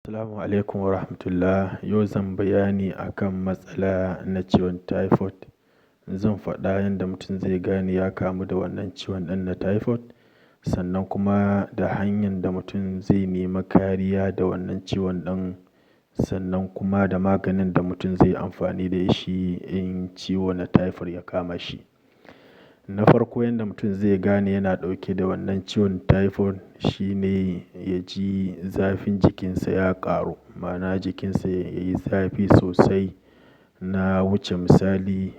Assalamu alaikum wa rahmatullah. Yau zan bayani akan matsala na ciwon typhoid. Zan faɗa yadda mutum zai gane ya kamu da wannan ciwon ɗin na typhoid, sannan kuma da hanyar da mutum zai nemi kariya da wannan ciwon ɗin, sannan kuma da maganin da mutum zai amfani da shi in ciwo na typhoid ya kama shi. Na farko yadda mutum zai gane yana ɗauke da wannan ciwon typhoid shine ya ji zafin jikinsa ya ƙaru, ma'ana jikinsa ya yi zafi sosai na wuce misali,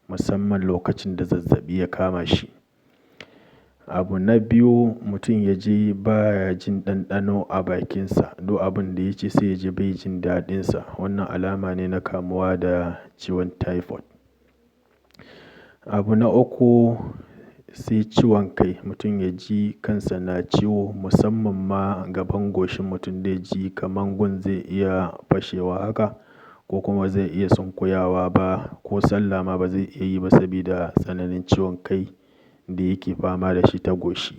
musamman lokacin da zazzaɓi ya kama shi. Abu na biyu, mutum ya ji baya jin ɗanɗano a bakinsa, duk abin da ya ci sai ya ji bai jin daɗinsa. Wannan alama ne na kamuwa da ciwon typhoid. Abu na uku, sai ciwon kai. Mutum ya ji kansa na ciwo, musamman ma gaban goshin mutum zai ji kamar gun zai iya fashewa haka, ko kuma zai iya sunkuyawa ba, ko sallah ma ba zai iya yi ba saboda tsananin ciwon kai da yake fama da shi ta goshi.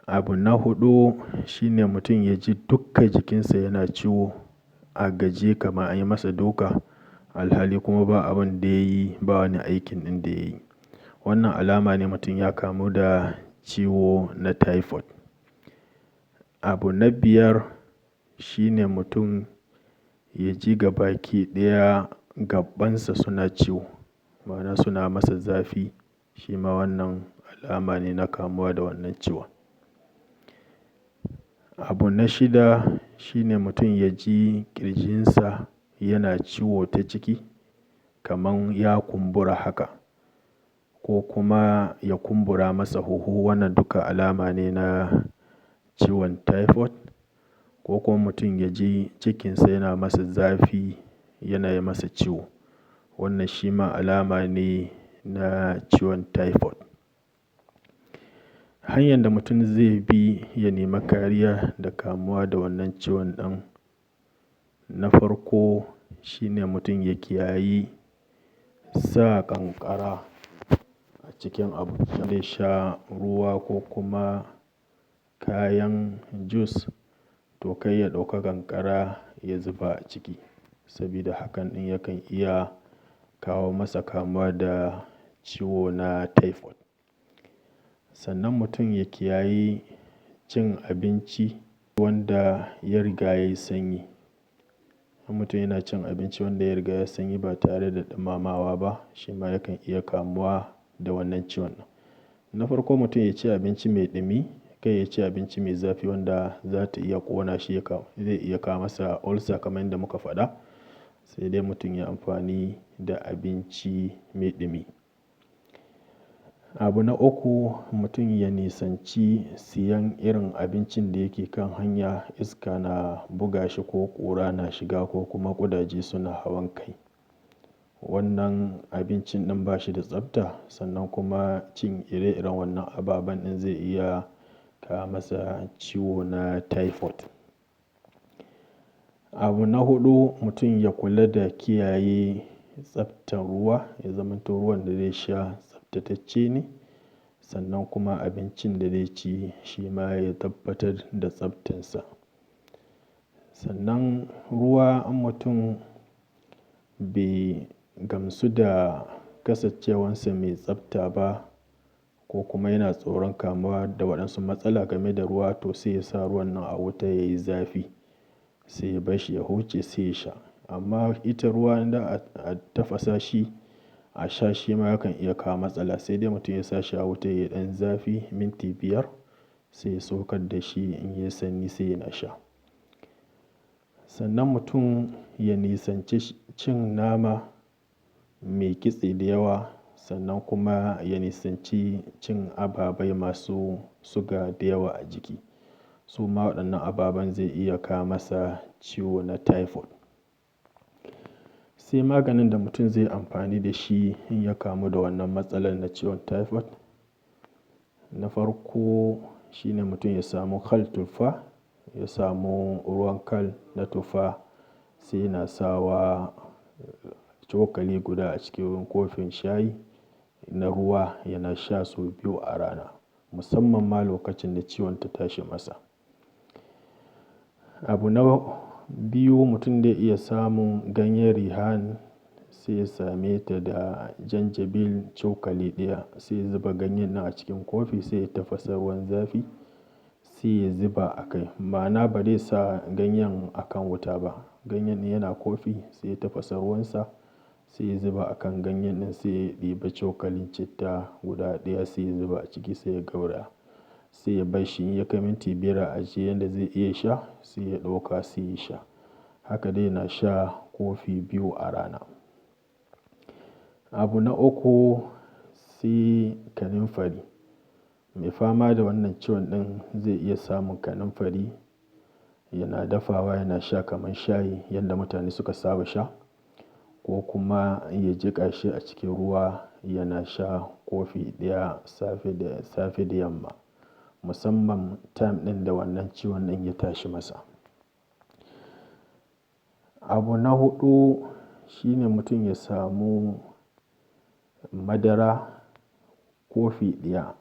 Abu na huɗu shine mutum ya ji dukkan jikinsa yana ciwo, a gajiye kamar an yi masa duka, alhali kuma ba abin da ya yi, ba wani aikin ɗin da ya yi. Wannan alama ne mutum ya kamu da ciwo na typhoid. Abu na biyar shine mutum ya ji gabaki ɗaya gaɓɓansa suna ciwo, ma'ana suna masa zafi. Shi ma wannan alama ne na kamuwa da wannan ciwon. Abu na shida shine mutum ya ji ƙirjinsa yana ciwo ta ciki, kamar ya kumbura haka, ko kuma ya kumbura masa huhu. Wannan duka alama ne na ciwon typhoid. Ko kuma mutum ya ji cikinsa yana masa zafi, yana yi masa ciwo. Wannan shi ma alama ne na ciwon typhoid. Hanyar da mutum zai bi ya nemi kariya da kamuwa da wannan ciwon ɗin, na farko shine mutum ya kiyayi sa ƙanƙara a cikin abin da zai sha, ruwa ko kuma kayan juice, to kai ya ɗauka ƙanƙara ya zuba a ciki, saboda hakan ɗin yakan iya kawo masa kamuwa da ciwo na typhoid. Sannan mutum ya kiyayi cin abinci wanda ya riga ya yi sanyi. In mutum yana cin abinci wanda ya riga ya yi sanyi ba tare da ɗumamawa ba, shi ma yakan iya kamuwa da wannan ciwon ɗin. Na farko mutum ya ci abinci mai ɗumi, kai ya ci abinci mai zafi wanda za ta iya ƙona shi, zai iya kawo masa ulcer kamar yadda muka faɗa. Sai dai mutum ya amfani da abinci mai ɗumi. Abu na uku, mutum ya nisanci siyan irin abincin da yake kan hanya, iska na buga shi ko ƙura na shiga ko kuma ƙudaje suna hawan kai. Wannan abincin ɗin ba shi da tsafta, sannan kuma cin ire-iren wannan ababen ɗin zai iya kawo masa ciwo na typhoid. Abu na huɗu, mutum ya kula da kiyaye tsaftar ruwa, ya zamanto ruwan da zai sha tsaftatacce ne, sannan kuma abincin da zai ci shi ma ya tabbatar da tsaftarsa. Sannan ruwa, in mutum bai gamsu da kasancewarsa mai tsafta ba, ko kuma yana tsoron kamuwa da waɗansu matsala game da ruwa, to sai ya sa ruwan nan a wuta ya yi zafi, sai ya bar shi ya huce sai ya sha. Amma ita ruwa idan a tafasa shi a sha, shi ma yakan iya kawo matsala. Sai dai mutum ya sa shi a wuta ya yi ɗan zafi minti 5, sai ya saukar da shi, in ya sanyi sai yana sha. Sannan mutum ya nisanci cin nama mai kitse da yawa, sannan kuma ya nisanci cin ababai masu suga da yawa a jiki. Su ma waɗannan ababen zai iya kawo masa ciwo na typhoid. Sai maganin da mutum zai amfani da shi in ya kamu da wannan matsalar na ciwon typhoid. Na farko shine mutum ya samu kal tuffa, ya samu ruwan kal na tuffa, sai yana sawa cokali guda a cikin kofin shayi na ruwa, yana sha sau 2 a rana, musamman ma lokacin da ciwon ta tashi masa. Abu na biyu, mutum zai iya samun ganyen rihan, sai ya same ta da janjabil cokali ɗaya, sai ya zuba ganyen nan a cikin kofi, sai ya tafasa ruwan zafi, sai ya zuba a kai. Ma'ana ba zai sa ganyen a kan wuta ba. Ganyen yana kofi, sai ya tafasa ruwansa, sai ya zuba a kan ganyen ɗin, sai ya ɗiba cokalin citta guda ɗaya, sai ya zuba a ciki, sai ya gauraya. Sai ya bar shi in ya kai minti 5 a ajiye yanda zai iya sha, sai ya ɗauka sai ya sha. Haka dai na sha kofi 2 a rana. Abu na uku, sai kanunfari. Mai fama da wannan ciwon ɗin zai iya samun kanunfari, yana dafawa yana sha kamar shayi yadda mutane suka saba sha, ko kuma ya jiƙa shi a cikin ruwa yana sha kofi ɗaya safe da yamma, musamman time ɗin da wannan ciwon ɗin ya tashi masa. Abu na huɗu shine mutum ya samu madara kofi ɗaya.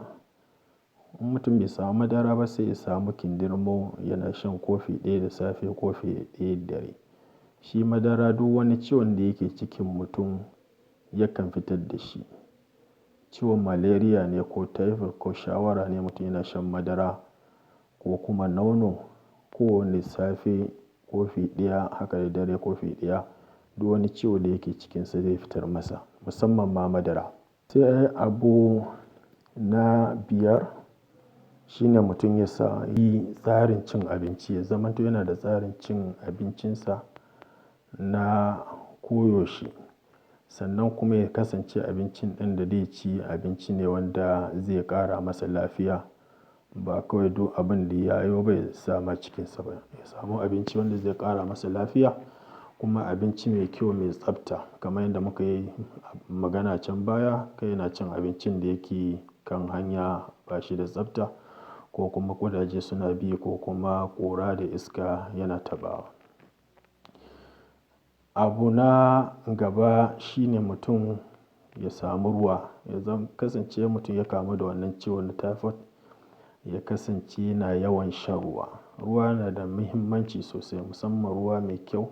In mutum bai samu madara ba, sai ya samu kindirmo yana shan kofi ɗaya da safe, kofi ɗaya da dare. Shi madara duk wani ciwon da yake cikin mutum yakan fitar da shi. Ciwon malaria ne ko typhoid ko shawara ne, mutum yana shan madara ko kuma nono kowane safe kofi ɗaya, haka da dare kofi ɗaya. Duk wani ciwo da yake cikinsa zai fitar masa, musamman ma madara. Sai abu na 5 shine mutum ya yi tsarin cin abinci, ya zamanto yana da tsarin cin abincinsa na koyaushe. Sannan kuma ya kasance abincin ɗin da zai ci abinci ne wanda zai ƙara masa lafiya, ba kawai duk abin da ya yo bai sama cikinsa ba. Ya samu abinci wanda zai ƙara masa lafiya, kuma abinci mai kyau mai tsafta, kamar yadda muka yi magana can baya, kai yana cin abincin da yake kan hanya ba shi da tsafta, ko kuma ƙudaje suna bi, ko kuma ƙura da iska yana taɓawa. Abu na gaba shine mutum ya samu ruwa. Ya kasance mutum ya kamu da wannan ciwon na typhoid, ya kasance yana yawan shan ruwa. Ruwa yana da muhimmanci sosai, musamman ruwa mai kyau.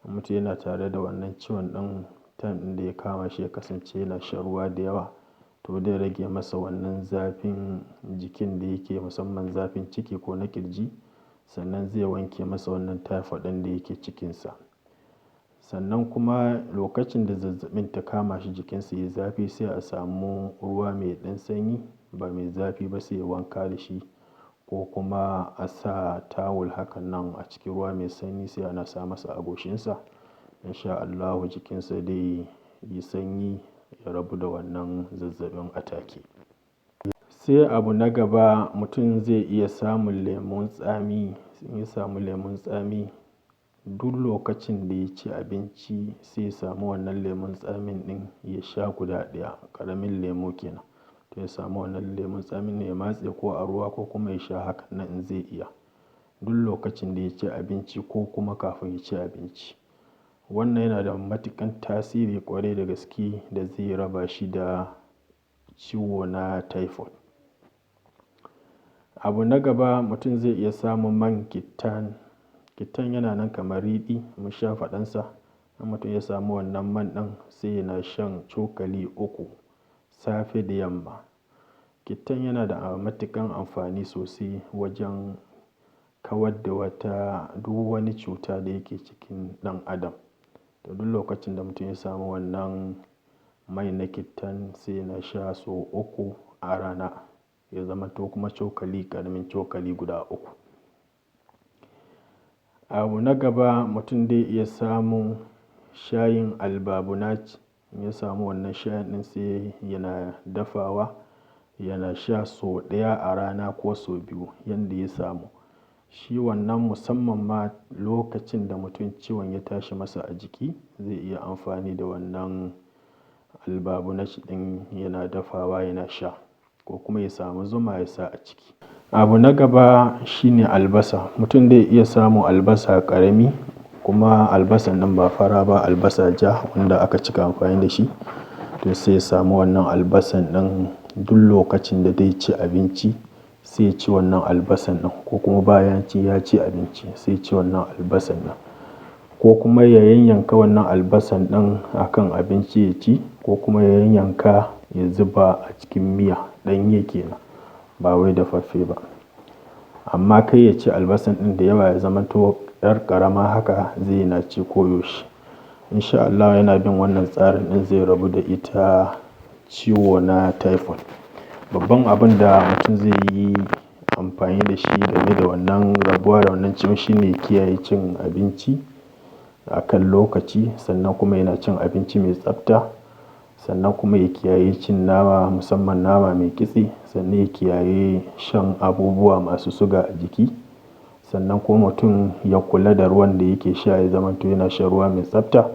Mutum yana tare da wannan ciwon ɗin, time ɗin da ya kama shi, ya kasance yana shan ruwa da yawa, to zai rage masa wannan zafin jikin da yake, musamman zafin ciki ko na ƙirji. Sannan zai wanke masa wannan typhoid ɗin da yake cikinsa. Sannan kuma lokacin da zazzaɓin ta kama shi, jikinsa yayi zafi, sai a samu ruwa mai ɗan sanyi ba mai zafi ba, sai ya wanka da shi, ko kuma a sa tawul hakan nan a cikin ruwa mai sanyi, sai ana sa masa a goshinsa. In sha Allahu jikinsa zai yi sanyi, ya rabu da wannan zazzaɓin a take. Sai abu na gaba, mutum zai iya samun lemon tsami. In ya samu lemon tsami, duk lokacin da ya ci abinci sai ya samu wannan lemon tsamin ɗin ya sha guda ɗaya, ƙaramin lemo kenan. To ya samu wannan lemon tsamin ne ya matse ko a ruwa, ko kuma ya sha hakan nan in zai iya, duk lokacin da ya ci abinci ko kuma kafin ya ci abinci. Wannan yana da matuƙan tasiri ƙwarai da gaske, da zai raba shi da ciwo na typhoid. Abu na gaba, mutum zai iya samun man kittan. Kittan yana nan kamar riɗi, mun sha faɗansa. In mutum ya samu wannan man ɗin, sai yana shan cokali 3 safe da yamma. Kittan yana da matuƙan amfani sosai wajen kawar da duk wani cuta da yake cikin ɗan adam. To duk lokacin da mutum ya samu wannan mai na kittan, sai yana sha sau 3 a rana, ya zamanto kuma ƙaramin cokali guda 3. Abu na gaba, mutum zai iya samun shayin albabunaj. In ya samu wannan shayin ɗin, sai yana dafawa yana sha sau 1 a rana ko sau 2 yanda ya samu. Shi wannan musamman ma lokacin da mutum ciwon ya tashi masa a jiki, zai iya amfani da wannan albabunaj ɗin yana dafawa yana sha, ko kuma ya samu zuma ya sa a ciki. Abu na gaba shine albasa. Mutum zai iya samun albasa ƙarami, kuma albasan nan ba fara ba, albasa ja wanda aka cika amfani da shi. To sai ya samu wannan albasan ɗin duk lokacin da zai ci abinci, sai ya ci wannan albasan nan, ko kuma bayan ya ci abinci sai ya ci wannan albasan nan, ko kuma ya yanyanka wannan albasan ɗin a kan abinci ya ci, ko kuma ya yanyanka ya zuba a cikin miya ɗanye kenan, ba wai dafaffe ba. Amma kai ya ci albasan ɗin da yawa ya zamanto 'yar ƙarama haka zai na ci koyaushe. In sha Allah yana bin wannan tsarin ɗin zai rabu da ita ciwo na typhoid. Babban abin da mutum zai yi amfani da shi game da wannan rabuwa da wannan ciwon shine kiyaye cin abinci a kan lokaci, sannan kuma yana cin abinci mai tsafta, sannan kuma ya kiyaye cin nama, musamman nama mai kitse, sannan ya kiyaye shan abubuwa masu suga a jiki, sannan kuma mutum ya kula da ruwan da yake sha ya zamanto yana shan ruwa mai tsafta.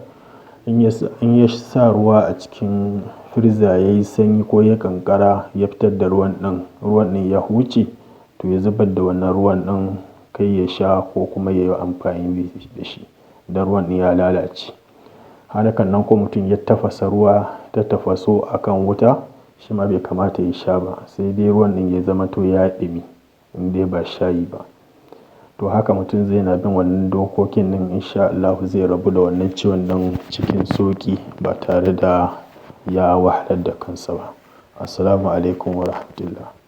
In ya sa ruwa a cikin firza ya yi sanyi ko ya ƙanƙara ya fitar da ruwan ɗin ya huce, to ya zubar da wannan ruwan ɗin, kai ya sha ko kuma ya yi amfani da shi da ruwan ɗin ya lalace. Hakanan nan ko mutum ya tafasa ruwa ta tafaso a kan wuta, shi ma bai kamata ya sha ba, sai dai ruwan ɗin ya zamanto ya ɗumi in dai ba shayi ba. To haka mutum zai na bin wannan dokokin nan in sha Allahu zai rabu da wannan ciwon nan cikin sauƙi ba tare da ya wahalar da kansa ba. Assalamu alaikum wa rahmatullah.